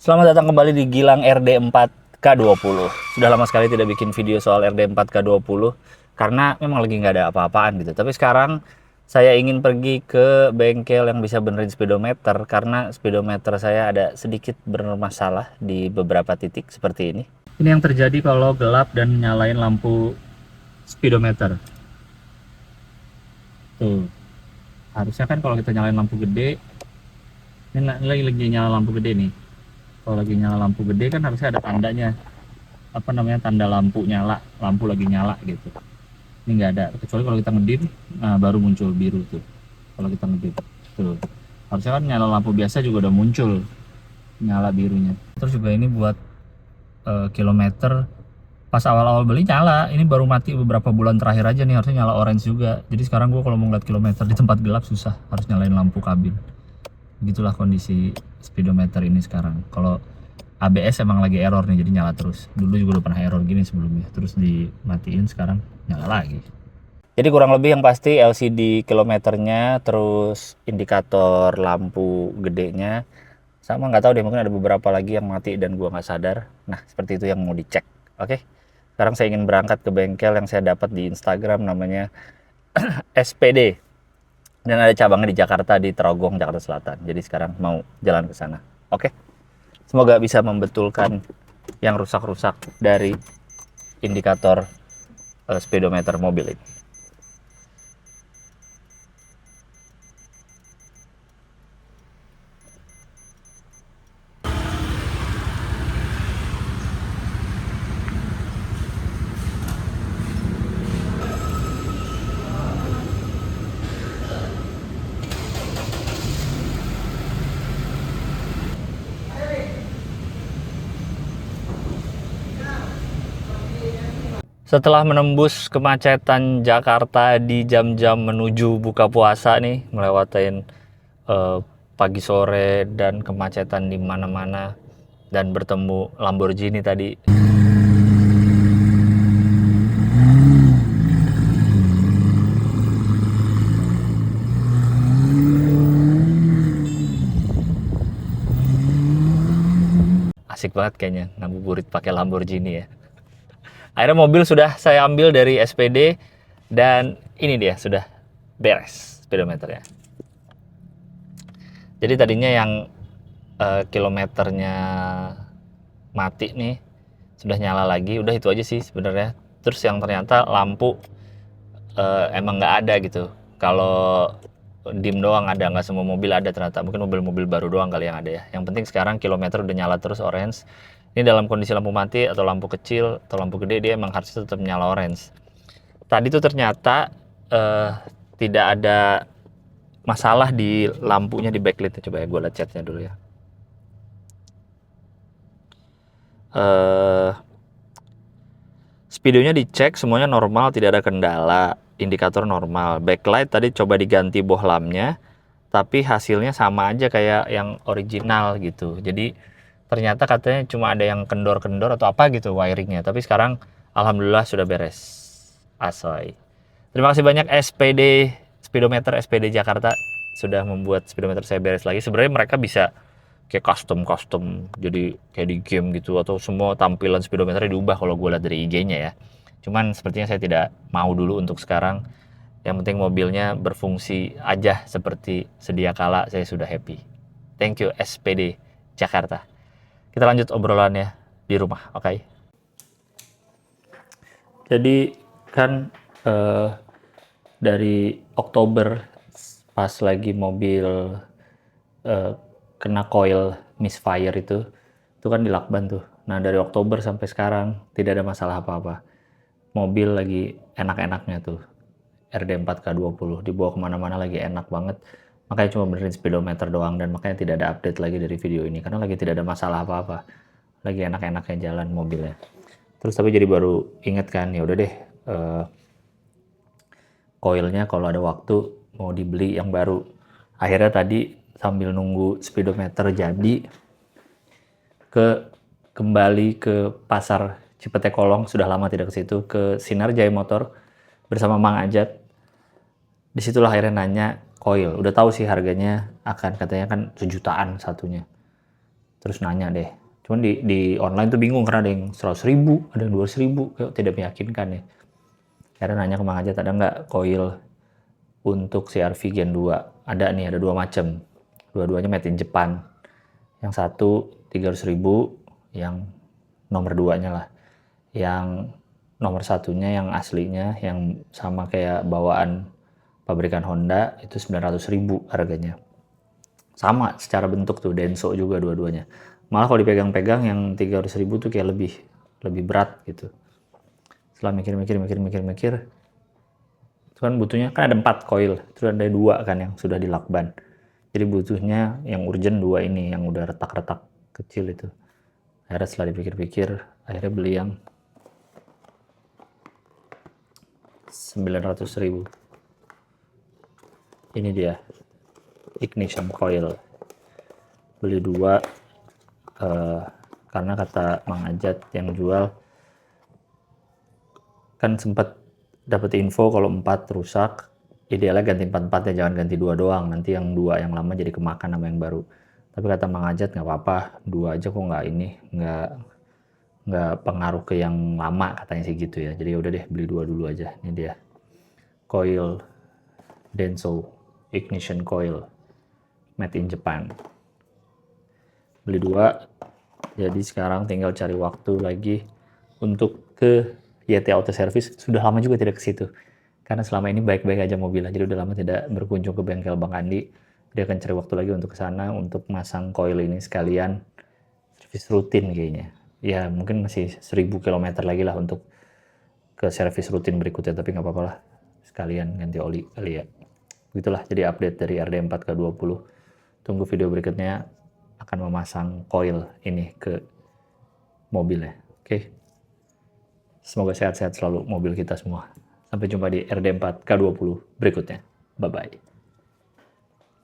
Selamat datang kembali di Gilang RD4K20. Sudah lama sekali tidak bikin video soal RD4K20 karena memang lagi nggak ada apa-apaan gitu. Tapi sekarang saya ingin pergi ke bengkel yang bisa benerin speedometer karena speedometer saya ada sedikit bermasalah di beberapa titik seperti ini. Ini yang terjadi kalau gelap dan nyalain lampu speedometer. Tuh, harusnya kan kalau kita nyalain lampu gede, ini lagi nyala lampu gede nih. Kalau lagi nyala lampu gede kan harusnya ada tandanya, apa namanya, tanda lampu nyala, lampu lagi nyala gitu. Ini nggak ada, kecuali kalau kita ngedip, nah baru muncul biru tuh. Kalau kita ngedip tuh, harusnya kan nyala lampu biasa juga udah muncul nyala birunya. Terus juga ini buat kilometer, pas awal-awal beli nyala, ini baru mati beberapa bulan terakhir aja nih, harusnya nyala orange juga. Jadi sekarang gue kalau mau ngeliat kilometer di tempat gelap susah, harus nyalain lampu kabin. Begitulah kondisi speedometer ini sekarang. Kalau ABS emang lagi error nih, jadi nyala terus. Dulu juga udah pernah error gini sebelumnya, terus dimatiin, sekarang nyala lagi. Jadi kurang lebih yang pasti LCD kilometernya, terus indikator lampu gedenya, sama nggak tahu deh, mungkin ada beberapa lagi yang mati dan gua nggak sadar. Nah seperti itu yang mau dicek. Oke, sekarang saya ingin berangkat ke bengkel yang saya dapat di Instagram, namanya SPD, dan ada cabangnya di Jakarta, di Trogong, Jakarta Selatan. Jadi sekarang mau jalan ke sana. Oke, semoga bisa membetulkan yang rusak-rusak dari indikator speedometer mobil ini. Setelah menembus kemacetan Jakarta di jam-jam menuju buka puasa nih, melewatin pagi sore dan kemacetan di mana-mana, dan bertemu Lamborghini tadi. Asik banget kayaknya ngabuburit pakai Lamborghini ya. Akhirnya mobil sudah saya ambil dari SPD dan ini dia sudah beres speedometernya. Jadi tadinya yang kilometernya mati nih sudah nyala lagi, udah itu aja sih sebenarnya. Terus yang ternyata lampu emang nggak ada gitu. Kalau dim doang ada, nggak semua mobil ada ternyata. Mungkin mobil-mobil baru doang kali yang ada ya. Yang penting sekarang kilometer udah nyala terus orange. Ini dalam kondisi lampu mati atau lampu kecil atau lampu gede, dia emang harus tetap nyala orange. Tadi tuh ternyata tidak ada masalah di lampunya, di backlit. Coba ya gue lihat chatnya dulu ya. Speedonya dicek semuanya normal, tidak ada kendala, indikator normal. Backlight tadi coba diganti bohlamnya, tapi hasilnya sama aja kayak yang original gitu. Jadi ternyata katanya cuma ada yang kendor-kendor atau apa gitu wiringnya, tapi sekarang alhamdulillah sudah beres. Asoy. Terima kasih banyak SPD, speedometer SPD Jakarta, sudah membuat speedometer saya beres lagi. Sebenarnya mereka bisa kayak custom jadi kayak di game gitu, atau semua tampilan speedometernya diubah kalau gue lihat dari IG-nya ya. Cuman sepertinya saya tidak mau dulu untuk sekarang. Yang penting mobilnya berfungsi aja seperti sedia kala, saya sudah happy. Thank you SPD Jakarta. Kita lanjut obrolannya di rumah, oke? Okay? Jadi kan dari Oktober pas lagi mobil kena coil misfire itu kan di lakban tuh. Nah dari Oktober sampai sekarang tidak ada masalah apa-apa. Mobil lagi enak-enaknya tuh. RD4K20 dibawa kemana-mana lagi enak banget. Makanya cuma benerin speedometer doang, dan makanya tidak ada update lagi dari video ini karena lagi tidak ada masalah apa-apa. Lagi enak-enaknya jalan mobilnya. Terus tapi jadi baru inget kan, ya udah deh, coilnya kalau ada waktu mau dibeli yang baru. Akhirnya tadi sambil nunggu speedometer jadi, kembali ke pasar Cipete Kolong, sudah lama tidak ke situ, ke Sinar Jaya Motor bersama Mang Ajat. Disitulah akhirnya nanya coil, udah tahu sih harganya, akan katanya kan 1 jutaan satunya. terus nanya deh. Cuman di online tuh bingung karena ada yang 100.000, ada yang 200.000, kayak tidak meyakinkan ya. Akhirnya nanya ke Mang Ajat, ada nggak coil untuk CR-V Gen 2? Ada nih, ada 2 macam. Dua-duanya made in Japan. Yang satu 300.000, yang nomor 2-nya lah. Yang nomor satunya yang aslinya, yang sama kayak bawaan pabrikan Honda, itu 900.000 harganya. Sama secara bentuk tuh, Denso juga dua-duanya. Malah kalau dipegang-pegang yang 300.000 tuh kayak lebih berat gitu. Setelah mikir, itu kan butuhnya, kan ada 4 coil, terus ada 2 kan yang sudah dilakban. Jadi butuhnya yang urgent 2 ini, yang udah retak-retak kecil itu. Akhirnya setelah dipikir-pikir, akhirnya beli yang 900.000. Ini dia, ignition coil. Beli 2, karena kata Mang Ajat yang jual, kan sempat dapat info kalau 4 rusak, idealnya ganti 4-4 ya, jangan ganti 2 doang, nanti yang 2 yang lama jadi kemakan sama yang baru. Tapi kata Mang Ajat nggak apa-apa, 2 aja kok, nggak ini, nggak pengaruh ke yang lama, katanya sih gitu ya. Jadi udah deh, beli 2 dulu aja. Ini dia, coil Denso ignition coil made in Japan. Beli 2, jadi sekarang tinggal cari waktu lagi untuk ke YT Auto Service. Sudah lama juga tidak ke situ, karena selama ini baik-baik aja mobilnya, jadi udah lama tidak berkunjung ke bengkel Bang Andi. Dia akan cari waktu lagi untuk ke sana untuk masang coil ini sekalian servis rutin kayaknya. Ya mungkin masih 1000 km lagi lah untuk ke servis rutin berikutnya, tapi nggak apa-apa lah, sekalian ganti oli kali ya. Begitulah jadi update dari RD4 K20. Tunggu video berikutnya akan memasang coil ini ke mobilnya. Oke. Semoga sehat-sehat selalu mobil kita semua. Sampai jumpa di RD4 K20 berikutnya. Bye-bye.